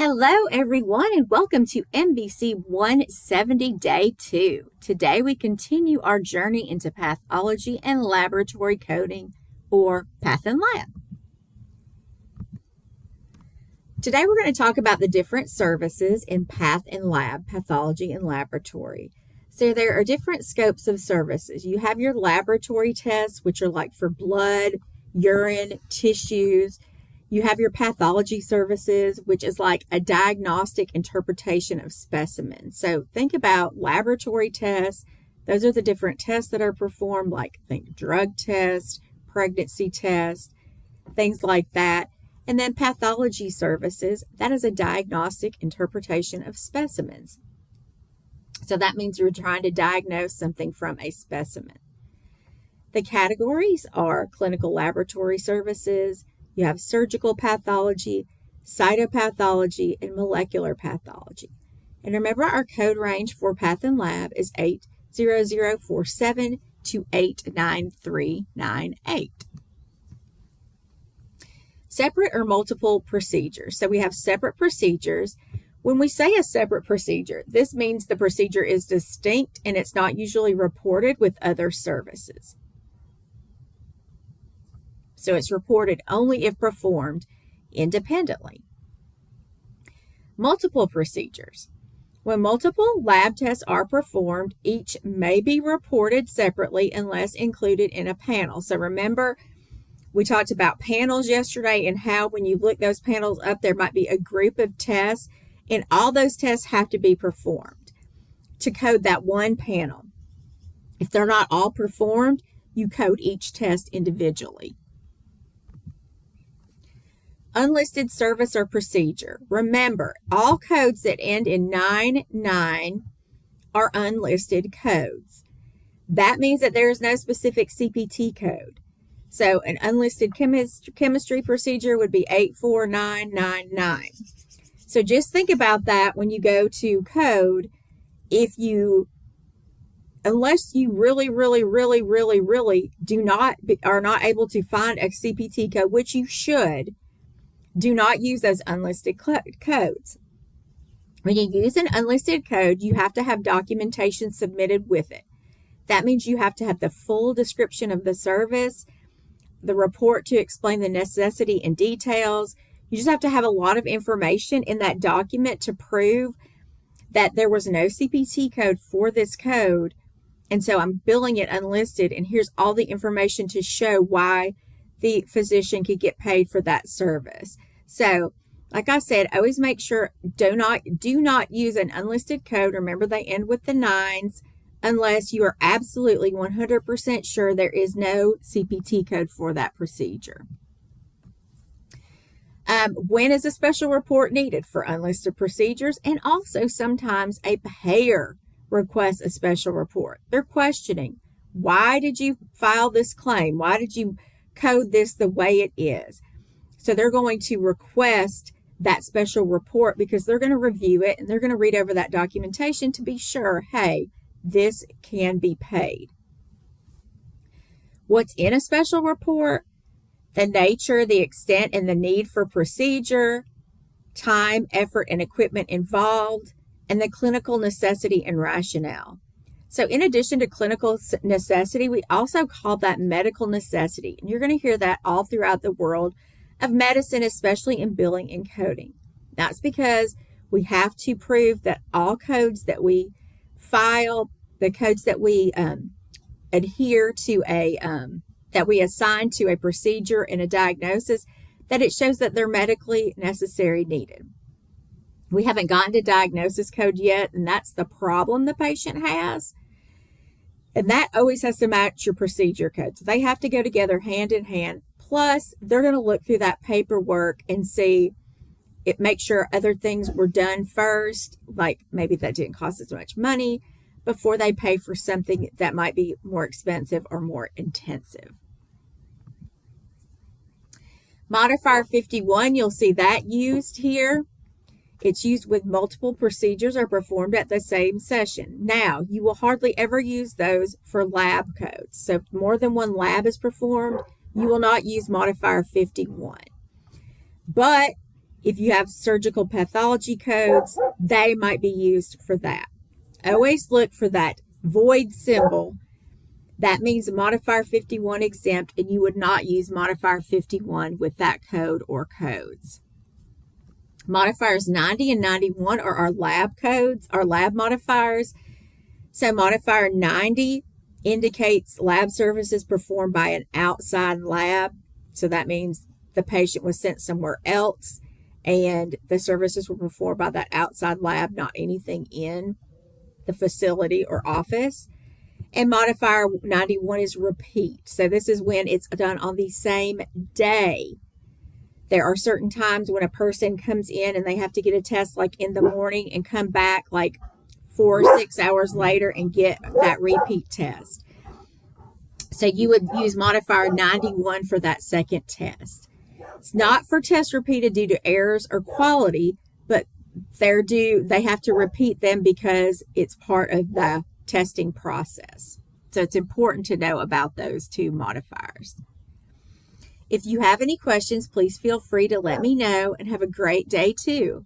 Hello, everyone, and welcome to MBC170 Day 2. Today, we continue our journey into pathology and laboratory coding, or Path and Lab. Today, we're going to talk about the different services in Path and Lab, pathology and laboratory. So there are different scopes of services. You have your laboratory tests, which are like for blood, urine, tissues. You have your pathology services, which is like a diagnostic interpretation of specimens. So think about laboratory tests. Those are the different tests that are performed, like think drug tests, pregnancy tests, things like that. And then pathology services, that is a diagnostic interpretation of specimens. So that means you're trying to diagnose something from a specimen. The categories are clinical laboratory services. You have surgical pathology, cytopathology, and molecular pathology. And remember, our code range for Path and Lab is 80047 to 89398. Separate or multiple procedures. So we have separate procedures. When we say a separate procedure, this means the procedure is distinct and it's not usually reported with other services. So it's reported only if performed independently. Multiple procedures. When multiple lab tests are performed, each may be reported separately unless included in a panel. So remember, we talked about panels yesterday and how when you look those panels up, there might be a group of tests, and all those tests have to be performed to code that one panel. If they're not all performed, you code each test individually. Unlisted service or procedure. Remember, all codes that end in 99 are unlisted codes. That means that there is no specific CPT code. So an unlisted chemistry procedure would be 84999. So just think about that when you go to code. Unless you really are not able to find a CPT code, which you should, do not use those unlisted codes. When you use an unlisted code, you have to have documentation submitted with it. That means you have to have the full description of the service, the report to explain the necessity and details. You just have to have a lot of information in that document to prove that there was no CPT code for this code, and so I'm billing it unlisted, and here's all the information to show why the physician could get paid for that service. So, like I said, always make sure do not use an unlisted code. Remember, they end with the 9s unless you are absolutely 100% sure there is no CPT code for that procedure. When is a special report needed for unlisted procedures? And also sometimes a payer requests a special report. They're questioning, why did you file this claim? Why did you code this the way it is? So they're going to request that special report because they're going to review it and they're going to read over that documentation to be sure, hey, this can be paid. What's in a special report? The nature, the extent, and the need for procedure, time, effort, and equipment involved, and the clinical necessity and rationale. So in addition to clinical necessity, we also call that medical necessity. And you're going to hear that all throughout the world of medicine, especially in billing and coding. That's because we have to prove that all codes that we file, the codes that we adhere to that we assign to a procedure and a diagnosis, that it shows that they're medically necessary needed. We haven't gotten to diagnosis code yet, and that's the problem the patient has. And that always has to match your procedure code. So they have to go together hand in hand. Plus, they're going to look through that paperwork and make sure other things were done first, like maybe that didn't cost as much money, before they pay for something that might be more expensive or more intensive. Modifier 51, you'll see that used here. It's used when multiple procedures are performed at the same session. Now, you will hardly ever use those for lab codes. So if more than one lab is performed, you will not use modifier 51. But If you have surgical pathology codes, they might be used for that. Always look for that void symbol. That means modifier 51 exempt, and you would not use modifier 51 with that code or codes. Modifiers 90 and 91 are our lab codes, our lab modifiers. So modifier 90 indicates lab services performed by an outside lab. So that means the patient was sent somewhere else and the services were performed by that outside lab, not anything in the facility or office. And modifier 91 is repeat. So this is when it's done on the same day. There are certain times when a person comes in and they have to get a test like in the morning and come back like 4 or 6 hours later and get that repeat test. So you would use modifier 91 for that second test. It's not for tests repeated due to errors or quality, but they have to repeat them because it's part of the testing process. So it's important to know about those two modifiers. If you have any questions, please feel free to let me know, and have a great day too.